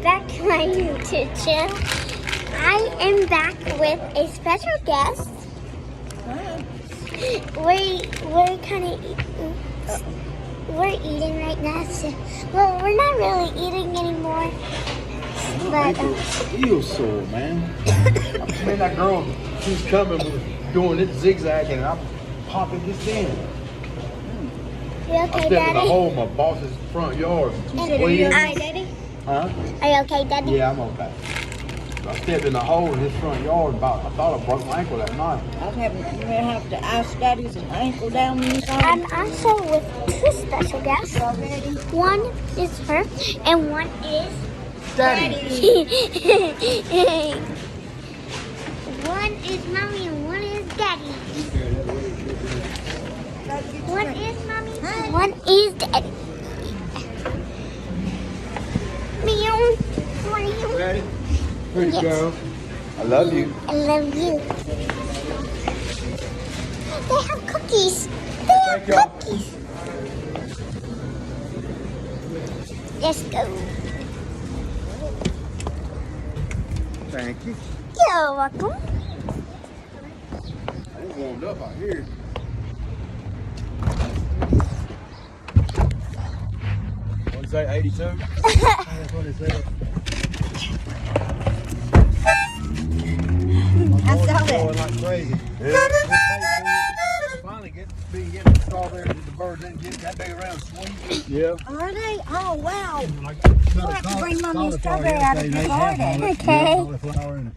back to my YouTube channel. I am back with a special guest. We're kind of we're eating right now. So, well, we're not really eating anymore. But Eel sore, man. Man, that girl, she's coming, doing it zigzagging, and I'm popping this in. you I okay, stepped in a Daddy? hole in my boss's front yard. Are you okay, Daddy? Huh? Are you okay, Daddy? Yeah, I'm okay. I stepped in a hole in his front yard. I thought I broke my ankle that night. You may have to ice Daddy's an ankle down inside. I'm also with two special guests. One is her, and one is Daddy. one is Mommy and one is Daddy. One is Mommy, one is Daddy. Meow. Meow. Ready? Pretty Yes. girl. I love you. I love you. They have cookies. They have Thank y'all. cookies. Let's go. Thank you. You're welcome. It's warmed up out here. What is that, 82? That's what it said. I saw that. Going like crazy. Finally getting the strawberries that the birds didn't get that big around sweet. Yeah. Are they? Oh, wow. We'll have to bring Mommy a strawberry out of the garden. Okay. Cauliflower and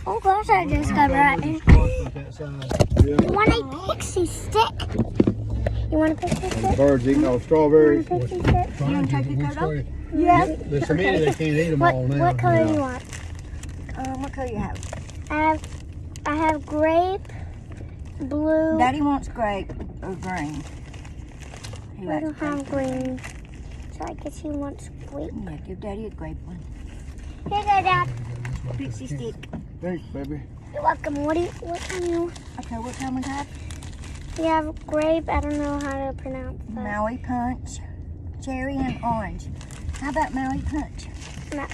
Oh gosh, I just got right in. yeah. You want a pixie stick? You want a pixie stick? Birds eating all You strawberries. want a pixie stick? You want to take your coat off? Yeah. There's so many they can't eat them all now. What color do you want? What color you have? I have grape, blue. Daddy wants grape or green. He I likes don't grape. have green, so I guess he wants grape. Yeah, give Daddy a grape one. Here you go, Dad. Pixie stick. Thanks, baby. You're welcome. What kind you? Okay, what kind we got? You have grape. I don't know how to pronounce that. Maui Punch, cherry, and orange. How about Maui Punch?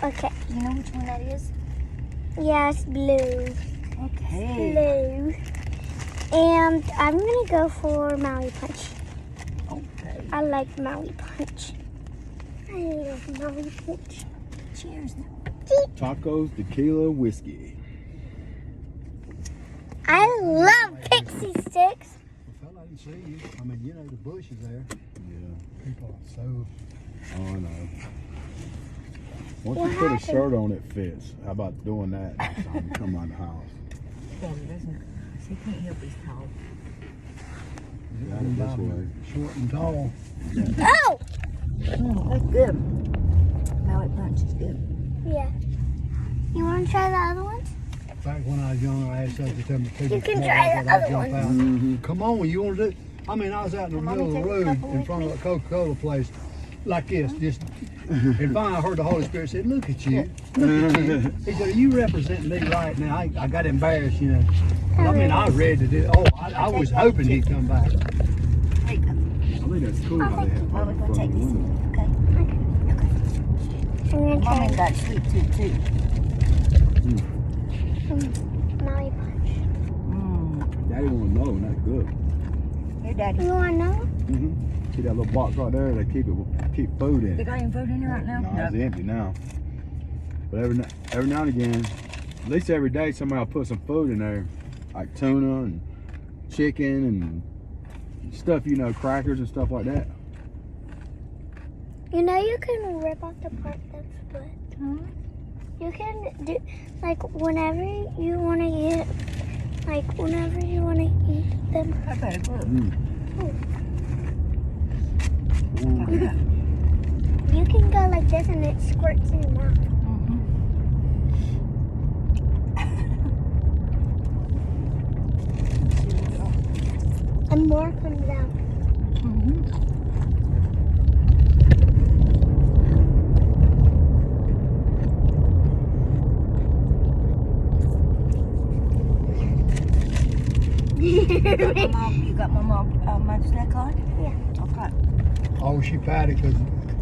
Okay. Do you know which one that is? Yes, blue. Okay. Blue. And I'm gonna go for Maui Punch. Okay. I like Maui Punch. I love Maui Punch. Cheers. Tacos, tequila, whiskey. I love pixie sticks. Well, I didn't see you. I mean, you know, the bush is there. Yeah. People are so. Oh, I know. Once What you put a happened? shirt on, it fits. How about doing that next time you come out the house? Daddy doesn't. He can't help his tall. Got it this way. Short and tall. Oh! That's good. Maui Punch is good. Yeah. You want to try the other ones? Back when I was young, I had something to tell me. You can try the other ones. Mm-hmm. Come on, you want to do? I mean, I was out in the Come on, middle of the take a road couple in with front of me. a Coca-Cola place, like this. Just, and finally I heard the Holy Spirit said, "Look at you, look at you." He said, "Are you representing me right now?" I got embarrassed, you know. But, I mean, I was ready to do. Oh, I was hoping he'd come back. There you go. I think that's cool how they have Well, we're that going to in take front this. of the window. Okay. I'm going to Mommy try got sweet tooth too. Maui Punch. Daddy want to know, and that's good. Here, Daddy. You want to know? Mm-hmm. See that little box right there? They keep food in They it. got any food in there right now? No, it's empty now. But every now and again, at least every day, somebody will put some food in there, like tuna and chicken and stuff, you know, crackers and stuff like that. You know you can rip off the part that's split. You can do, like, whenever you want to eat, them. I better look. You can go like this and it squirts in your mouth. And more comes out. You got my mom, my snack card? Yeah. Okay. Oh, she patted because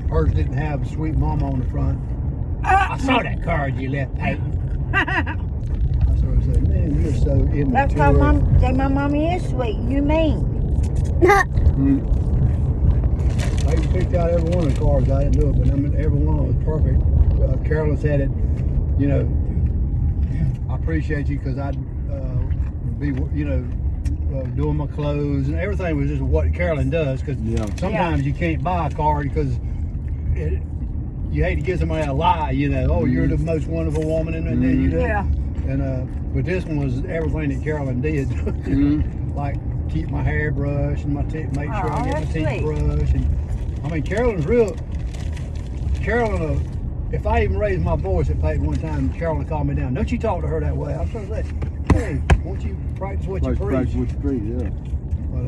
hers didn't have a sweet mama on the front. I saw that card you left, Peyton. I sort of said, man, you're so immature. That's cause say my mommy is sweet and you mean. Peyton picked out every one of the cards. I didn't do it, but I mean, every one of them was perfect. Carolyn said it, you know, I appreciate you because I'd be, you know, doing my clothes and everything was just what Carolyn does. Because sometimes you can't buy a card because you hate to give somebody a lie, you know. Oh, you're the most wonderful woman, and then you do. Yeah. And but this one was everything that Carolyn did, like keep my hair brushed and my teeth, make sure I get my teeth brushed. And I mean, Carolyn's real. Carolyn, if I even raised my voice at Peyton one time, Carolyn called me down. Don't you talk to her that way. I was going to say, hey, won't you practice what you preach? Practice what you preach, yeah. But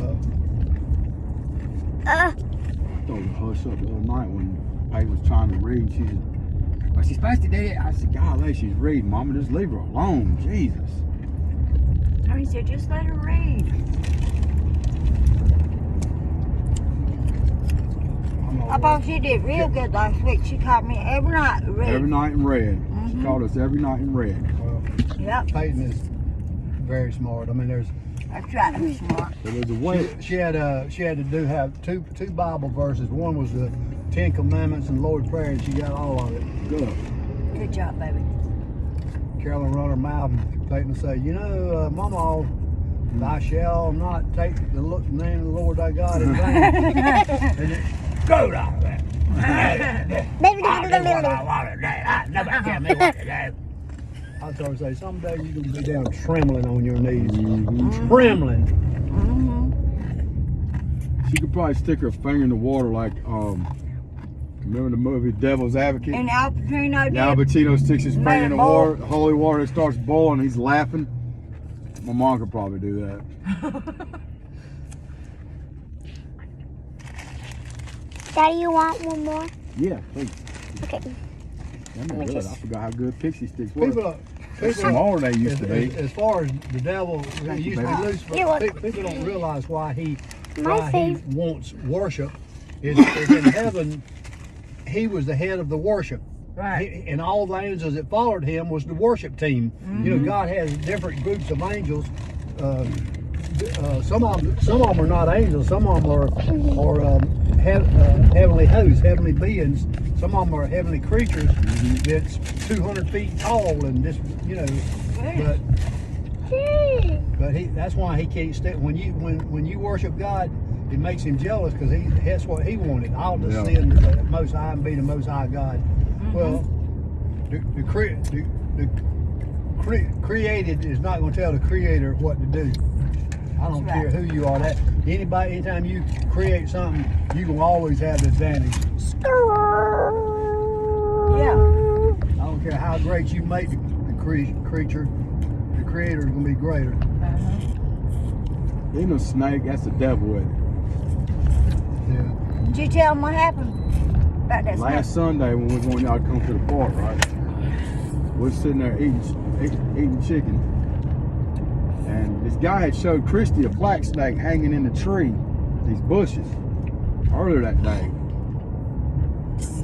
I told her to hush up the other night when Peyton was trying to read. She said, "Well, she's supposed to do it." I said, "Golly, she's reading, Mama. Just leave her alone, Jesus." Oh, he said, just let her read. I thought she did real good last week. She caught me every night reading. Every night in red. She called us every night in red. well, Yep. Peyton is very smart. I mean, That's right, I'm smart. So there's a way. she had to have two Bible verses. One was the 10 Commandments and Lord's Prayer, and she got all of it. Good. Good job, baby. Carolyn run her mouth and Peyton would say, you know, Mama, thou shalt not take the name of the Lord thy God in vain. And it, go out of that. I do what I want to do. Nobody tell me what to do. I told her, say, someday you're going to be down trembling on your knees. Trembling. She could probably stick her finger in the water like, remember the movie Devil's Advocate? And Al Pacino did. Al Pacino sticks his finger in the Man, water, holy water, it starts boiling, he's laughing. My mom could probably do that. Daddy, you want one more? Yeah, please. Okay. That's good. I forgot how good pixie sticks were. People They're smaller than they used to be. As far as the devil, he used to be Lucifer. People don't realize why he wants worship. Is in heaven, he was the head of the worship. Right. And all the angels that followed him was the worship team. You know, God has different groups of angels. Some of them are not angels. Some of them are heavenly hosts, heavenly beings. Some of them are heavenly creatures that's 200 feet tall and just, you know. But that's why he can't stay. When you worship God, it makes him jealous because that's what he wanted. I'll descend to the Most High and be the Most High God. Well, the created is not going to tell the Creator what to do. I don't care who you are. That anytime you create something, you will always have the advantage. Yeah. I don't care how great you make the creature, the Creator is going to be greater. Ain't no snake, that's the devil with it. Yeah. Did you tell him what happened about that Last Sunday when we was wanting y'all to come to the park, right? We're sitting there eating chicken. And this guy had showed Christy a black snake hanging in the tree, these bushes, earlier that day.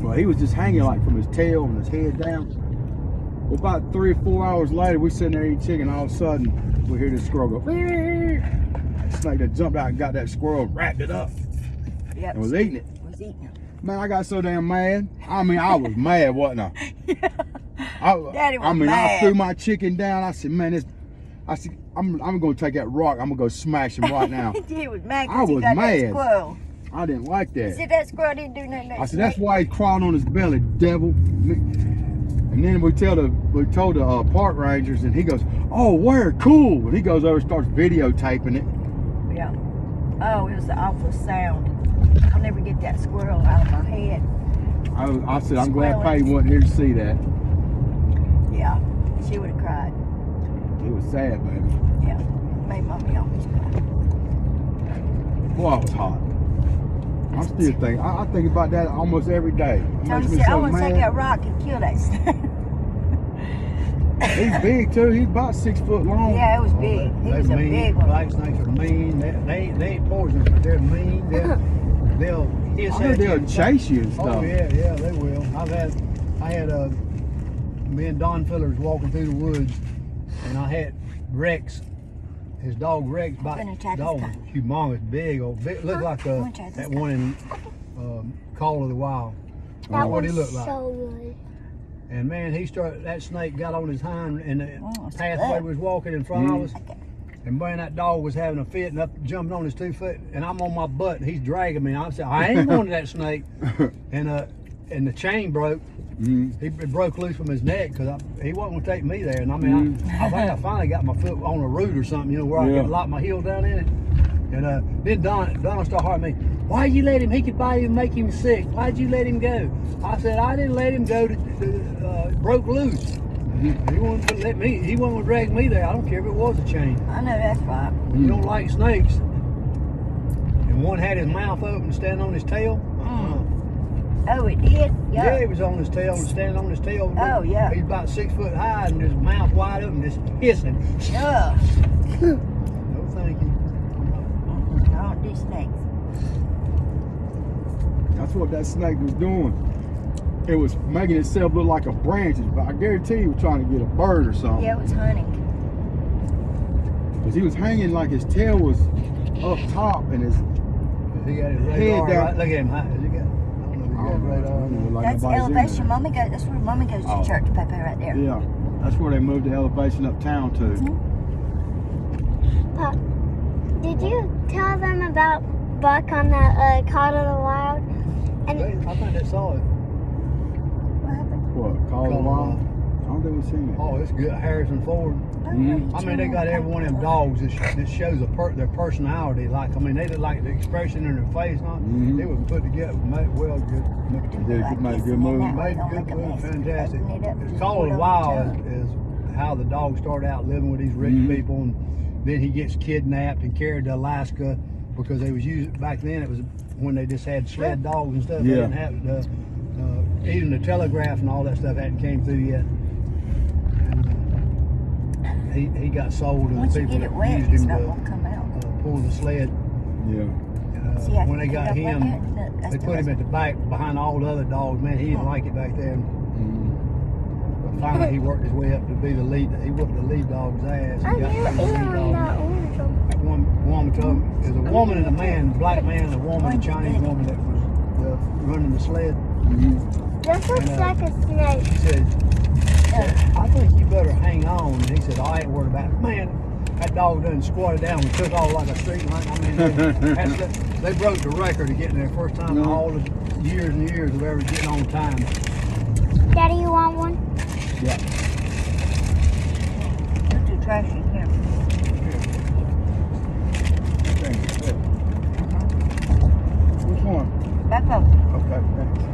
Well, he was just hanging like from his tail and his head down. Well, about 3 or 4 hours later, we sitting there eating chicken. All of a sudden, we hear this squirrel go. That snake that jumped out and got that squirrel, wrapped it up, Yep. and was eating it. Was eating it. Man, I got so damn mad. I mean, I was mad, wasn't I? Daddy was I mean, mad. I threw my chicken down. I said, man, I'm going to take that rock. I'm going to go smash him right now. He was mad I because he was got mad. that squirrel. I didn't like He that. said that squirrel didn't do nothing. I said, that's why he's crawling on his belly, devil. And then we told the park rangers, and he goes, oh, where? Cool. And he goes over and starts videotaping it. Yeah. Oh, it was the awful sound. I'll never get that squirrel out of my head. I said, I'm glad Peyton wasn't here to see that. Yeah. She would have cried. It was sad, baby. Yeah. Made mommy always cry. Boy, it was hot. I'm still thinking. I think about that almost every day. It Tony makes me said, I so want to take mad. that rock and kill that snake. He's big too. He's about 6 foot long. Yeah, it was big. He was a mean. big one. Black snakes are mean. They ain't poisonous, but they're mean. They'll hiss I heard at you. they'll chase you and stuff. Oh yeah, they will. I had me and Don Filler was walking through the woods, and I had Rex, his dog Rex, gonna try this dog, guy. humongous, big, looked like gonna try this that guy. one in Call of the Wild. That That's what he was looked like. so good. And man, that snake got on his hind, and the Oh, it's pathway good. was walking in front of us. Okay. And man, that dog was having a fit and up jumping on his 2 foot, and I'm on my butt, and he's dragging me. And I said, I ain't going to that snake. And the chain broke. It broke loose from his neck because he wasn't going to take me there. And I mean, I think I finally got my foot on a root or something, you know, where I Yeah. could lock my heel down in it. And then Don started harping me. Why'd you let him? He could probably even make him sick. Why'd you let him go? I said, I didn't let him go. Broke loose. He wasn't gonna let me. He wasn't gonna drag me there. I don't care if it was a chain. I know that's right. When you don't like snakes, and one had his mouth open, standing on his tail. Oh, it did? Yeah, he was on his tail and standing on his tail. Oh, yeah. He's about 6 foot high and his mouth wide open, just hissing. Yeah. No, thank you. I don't do snakes. That's what that snake was doing. It was making itself look like a branch, but I guarantee he was trying to get a bird or something. Yeah, it was hunting. Because he was hanging like his tail was up top and his He got his Head radar down. right. Look at him. Has he got? I don't know if he got radar. like That's nobody's in elevation. there. Mommy goes. That's where Mommy goes to Oh. church, Pepe, right there. Yeah, that's where they moved the elevation uptown to. Pop, did you tell them about Buck on the Call of the Wild? And I think they saw it. What happened? What, Call of the Wild? I don't think we've seen it. Oh, it's good. Harrison Ford. I mean, they got every one of them dogs that shows their personality. Like, I mean, they look like the expression in their face. Huh? They were put together, made well good. Made a good movie. Made a good movie, fantastic. It's Call of the Wild is how the dog started out living with these rich people, and then he gets kidnapped and carried to Alaska because they was using back then. It was when they just had sled dogs and stuff. They Yeah. didn't have even the telegraph and all that stuff hadn't came through yet. And, he got sold to Once the you people get it that wet, used it's him not to going to come out. pull the sled. Yeah. See, I When they can got get up him, like that. Look, that's they the put him rest. at the back behind all the other dogs. Man, he didn't like it back there. But finally, he worked his way up to be the lead. He whooped the lead dog's ass. I He got knew the lead even dog. that orange one. One woman told him, there's a woman and a man, a black man and a woman, a Chinese woman that was running the sled. This looks like a snake. He said, I think you better hang on. And he said, I ain't worried about it. Man, that dog done squatted down and took off like a street light. I mean, they broke the record of getting there first time in all the years and years of ever getting on time. Daddy, you want one? Yeah. You're too trashy here. Which one? Back up. Okay, thanks.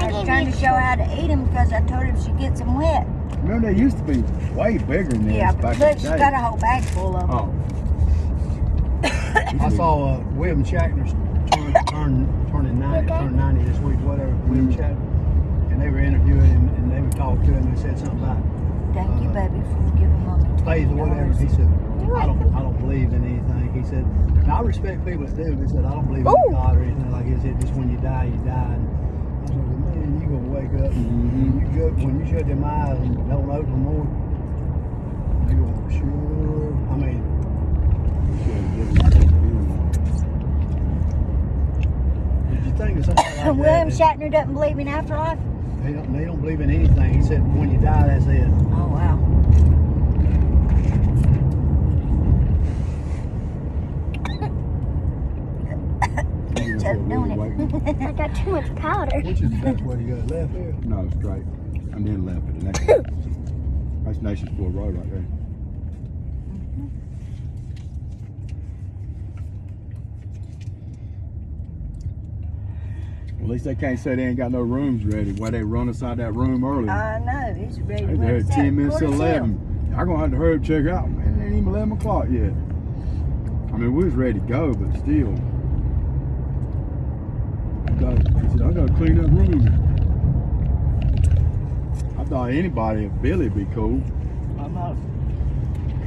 I was trying to show her how to eat them because I told her she gets them wet. Remember, they used to be way bigger than this Yeah, back but in she's the day. got a whole bag full of them. Oh. I saw William Shatner turning 90 this week, whatever, William Shatner. And they were interviewing him and they would talk to him and said something about Thank you, baby, for giving Mommy faith or whatever. He $20. said, I don't believe in anything. He said, and I respect people that do. He said, I don't believe in God or anything like he said, just when you die, you die. And I said, man, you gonna wake up when you shut them eyes and don't open them more, you gonna sure. I mean, did you think of something like William that? Shatner doesn't believe in afterlife? They don't believe in anything. He said, when you die, that's it. Oh, wow. Choke, don't it? I got too much powder. Which is the best way to go? Left here? No, straight. And then left it. That's Nation Sport Road right there. Well, at least they can't say they ain't got no rooms ready. Why they run inside that room early? I know. He's ready to They run there us at out. 10 minutes to Quarter 11. I'm going to have to hurry up and check out. Man, it ain't even 11 o'clock yet. I mean, we was ready to go, but still. He said, I got to clean up room. I thought anybody, if Billy would be cool. I'm out.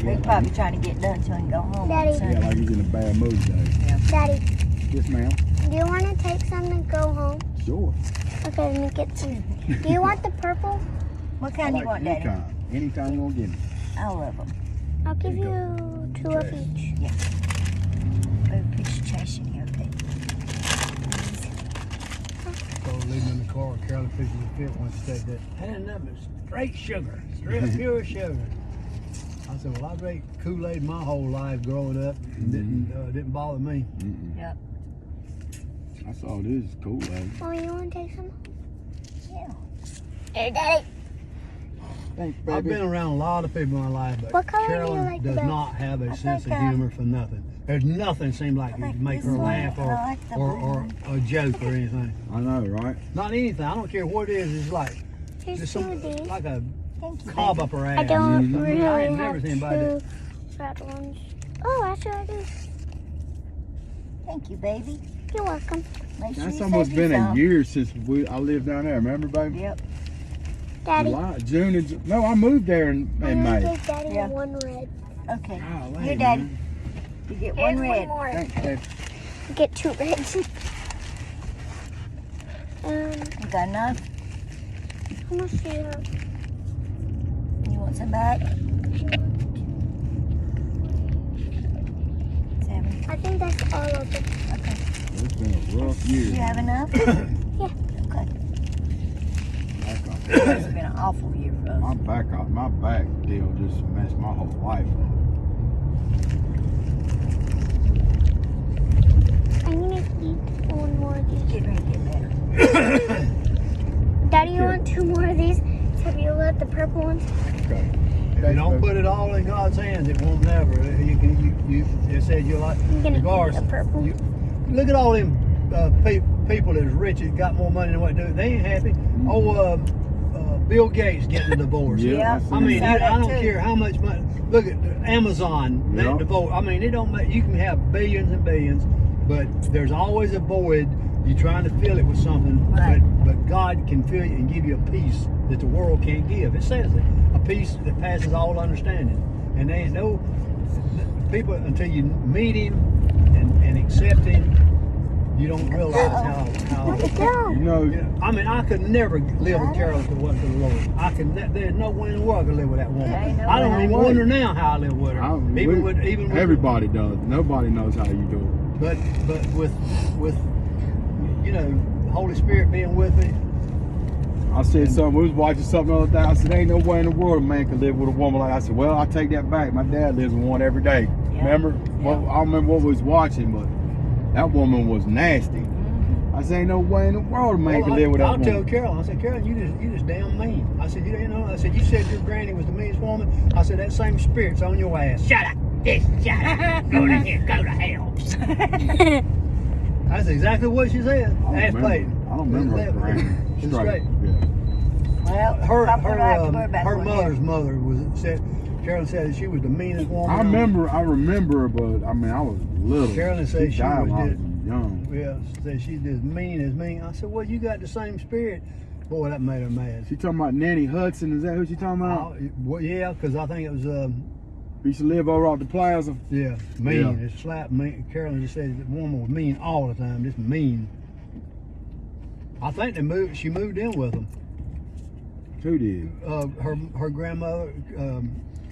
He's probably trying to get done so he can go home. Daddy. on Yeah, Sunday. like he's in a bad mood today. Daddy, Yes, ma'am. do you want to take some and go home? Sure. Okay, let me get some. Do you want the purple? What kind you want, any Daddy? kind. Any kind you want to give me. All of them. I'll give There you you 2 of each. Oh, put your trash in here, okay? So leaving in the car, Carolyn fixing to fit once she said that. Had nothing but straight sugar, straight pure sugar. I said, well, I drank Kool-Aid my whole life growing up. And didn't bother me. Yep. I saw this. It's cool, man. Oh, you want to take some? Yeah. Here, Daddy. Thanks, I've baby. been around a lot of people in my life, but What color do you Carolyn like the does best? not have a I sense of think, humor for nothing. There's nothing seems like I it like would make this her one, laugh and I like the or a joke or anything. I know, right? Not anything. I don't care what it is. It's like Here's just 2 some of these. like a Thank you, cob baby. up her ass. I don't Mhm. really I ain't have never seen anybody 2 red ones. Oh, actually I do. Thank you, baby. You're welcome. Make sure That's you almost save you been a some. year since I lived down there. Remember, baby? Yep. Daddy. July, June, and no, I moved there in I'm May. gonna give Daddy Yeah. 1 red. Okay. Golly, Here, Daddy. man. You get Here's one red. 1 more. Thanks, baby. Get 2 reds. You got enough? How much do you have? You want some back? 7. I think that's all of them. Okay. It's been a rough year. You have enough? Yeah. Okay. Back off. It's been an awful year for us. My back deal just messed my whole life up. I'm gonna eat 1 more of these. Get ready to get better. Daddy, you Sure. want 2 more of these? Have you got the purple ones? Okay. If you don't put it all in God's hands, it won't never. It said you like I'm gonna regardless. eat the purple. Look at all them people that's rich that got more money than what they do. They ain't happy. Oh, Bill Gates getting a divorce. Yeah. I mean, Saw I that don't too. care how much money. Look at Amazon, Yeah. that divorce. I mean, it don't make. You can have billions and billions, but there's always a void. You're trying to fill it with something, Right. but God can fill it and give you a peace that the world can't give. It says it, a peace that passes all understanding. And there ain't no people until you meet Him and accept Him. You don't realize how. Where'd it go? You know, I mean, I could never live with Carol if it wasn't for the Lord. There's no way in the world I could live with that woman. Ain't no I don't way. even wonder now how I live with her. Even with everybody does. Nobody knows how you do it. But with Holy Spirit being with me. I said something. We was watching something the other day. I said, "Ain't no way in the world a man could live with a woman like." I said, "Well, I take that back. My dad lives with one every day." Yeah. Remember? Yeah. Well, I don't remember what we was watching, but that woman was nasty. I said, "Ain't no way in the world a man could live with that I'll tell woman." Carol. I said, "Carol, you just damn mean." I said, "You know." I said, "You said your granny was the meanest woman." I said, "That same spirit's on your ass." Shut up. Just shut up. Go to hell. Go to hell. That's exactly what she said. Ask Peyton. I don't remember her granny. It's Straight. straight. Yeah. Well, Her her mother's mother said. Carolyn said that she was the meanest woman. I remember, but I mean, I was little. Carolyn said she died was when I was just- young. Yeah, said she's as mean as mean. I said, well, you got the same spirit. Boy, that made her mad. She talking about Nanny Hudson. Is that who she talking about? Well, yeah, because I think it was, He used to live over off the plaza. yeah, mean. Yeah. It's slap mean. Carolyn just said the woman was mean all the time, just mean. I think she moved in with them. Who did? Her grandmother,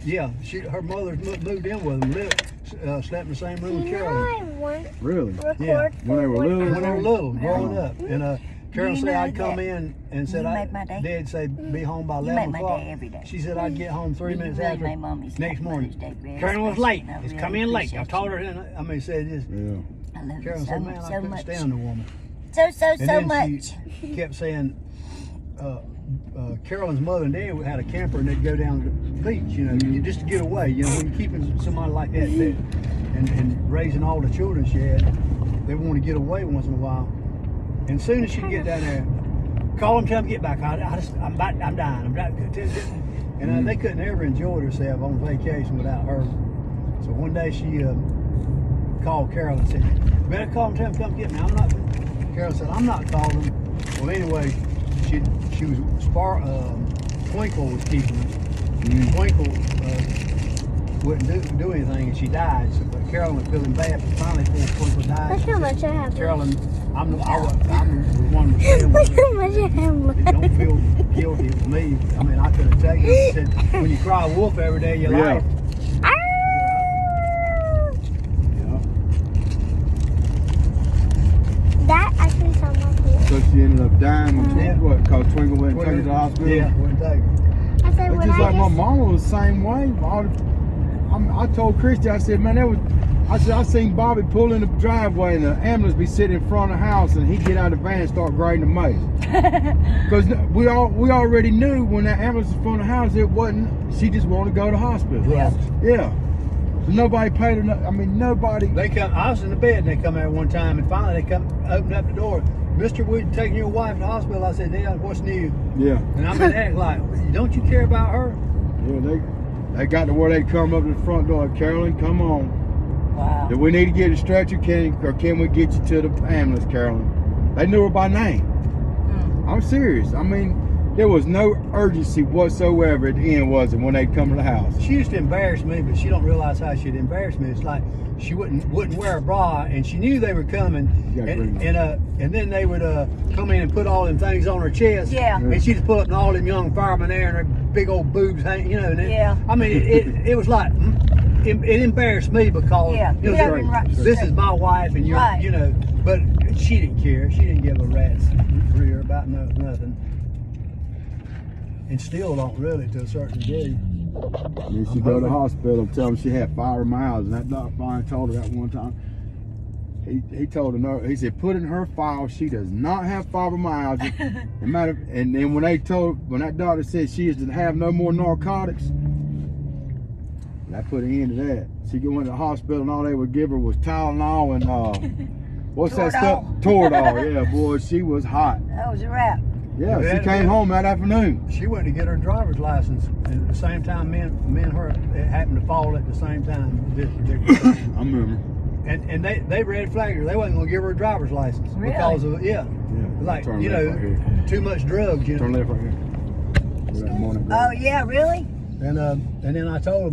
yeah, her mother moved in with them, slept in the same room with You know Carolyn. I want Really? record Yeah, when they were for little? one When they were hour. little, growing up. And Carol You said know I'd come that in and said you make my day. Dad said be home by You 11 make my o'clock. day every day. She said I'd get home 3 You minutes really after made Mommy's next morning. Mother's Day very Karen was special, late. and I It's really come in late. I appreciate told you. her, I mean, said this. Yeah. I love Carol you said, so man, much, I so couldn't much. stand the woman. So And then much. she kept saying, Carolyn's mother and dad had a camper and they'd go down to the beach, just to get away. You know, when you're keeping somebody like that and raising all the children she had, they want to get away once in a while. And as soon as she get down there, call them, tell them to get back. I'm dying. And they couldn't ever enjoy themselves on vacation without her. So one day she called Carol and said, "Better call them, tell them to come get me. I'm not." Carol said, "I'm not calling them." Well, anyway, she was Twinkle was keeping her. Twinkle wouldn't do anything, and she died. So, but Carolyn was feeling bad. But finally, before Twinkle died, That's how much I have. Carolyn I'm the one that said, Look how much I have don't feel guilty with me. I mean, I could have taken it and said, when you cry wolf every day of your Yeah. life. That actually sounds like weird. So she ended up dying. Yeah. What? Cause Twinkle went and took her to the hospital. Yeah, wouldn't take her. I said, It's when just I like my just, mama was the same way. I told Christy, I said, man, I seen Bobby pull in the driveway and the ambulance be sitting in front of the house and he'd get out of the van and start grading the mail. Because we already knew when that ambulance was in front of the house, it wasn't, she just wanted to go to the hospital. Yeah. Yeah. So nobody paid her, I mean, nobody. They come. I was in the bed and they come out one time and finally they come open up the door. Mister, we taking your wife to the hospital. I said, yeah, what's new? Yeah. And I'm in act like, don't you care about her? Yeah, they got to where they come up to the front door. Carolyn, come on. Wow. Do we need to get a stretcher? Can we get you to the ambulance, Carolyn? They knew her by name. I'm serious. I mean, there was no urgency whatsoever at the end, was it, when they come to the house? She used to embarrass me, but she don't realize how she'd embarrass me. It's like she wouldn't wear a bra, and she knew they were coming, You gotta bring and then they would come in and put all them things on her chest. Yeah. And she'd just pull up and all them young firemen there and their big old boobs hanging, you know. And Yeah. I mean, it was like it embarrassed me because Yeah. it was Yeah, like, right. this is my wife, and you're, Right. you know. But she didn't care. She didn't give a rat's rear about nothing. And still don't really, to a certain degree. And she go to the hospital, tell them she had 5 miles, and that doctor finally told her that one time. He told her no. He said, put in her file she does not have fibromyalgia. And then when that doctor said she is to have no more narcotics, that put an end to that. She went to the hospital and all they would give her was Tylenol and what's that stuff? Toradol. Yeah, boy, she was hot. That was a wrap. Yeah, Yeah, she came home that afternoon. She went to get her driver's license, and at the same time, me and her, it happened to fall at the same time. This particular time. I remember. And they red flagged her. They wasn't gonna give her a driver's license Really? because of Yeah. like Turn you left know, right here. too much drugs. You know. Turn left right here. Where that morning Oh, yeah, really? And then I told him.